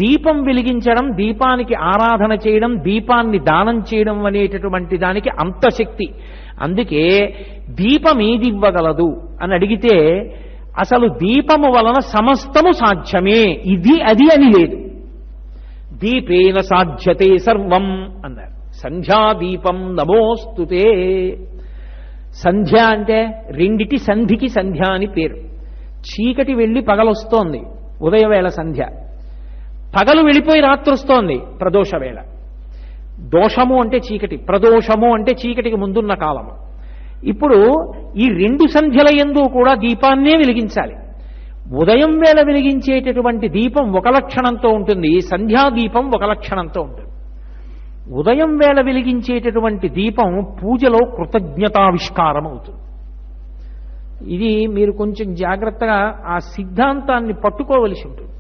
దీపం వెలిగించడం, దీపానికి ఆరాధన చేయడం, దీపాన్ని దానం చేయడం అనేటటువంటి దానికి అంత శక్తి. అందుకే దీపం ఏది ఇవ్వగలదు అని అడిగితే అసలు దీపము వలన సమస్తము సాధ్యమే, ఇది అది అని లేదు. దీపేన సాధ్యతే సర్వం అన్నారు. సంధ్యాదీపం నమోస్తుతే. సంధ్య అంటే రెండిటి సంధికి సంధ్య అని పేరు. చీకటి వెళ్ళి పగలొస్తోంది, ఉదయవేళ సంధ్య. పగలు వెళ్ళిపోయి రాత్రి వస్తోంది, ప్రదోషవేళ. దోషము అంటే చీకటి, ప్రదోషము అంటే చీకటికి ముందున్న కాలము. ఇప్పుడు ఈ రెండు సంధ్యల యందు కూడా దీపాన్నే వెలిగించాలి. ఉదయం వేళ వెలిగించేటటువంటి దీపం ఒక లక్షణంతో ఉంటుంది, సంధ్యాదీపం ఒక లక్షణంతో ఉంటుంది. ఉదయం వేళ వెలిగించేటటువంటి దీపం పూజలో కృతజ్ఞతావిష్కారం అవుతుంది. ఇది మీరు కొంచెం జాగ్రత్తగా ఆ సిద్ధాంతాన్ని పట్టుకోవలసి ఉంటుంది.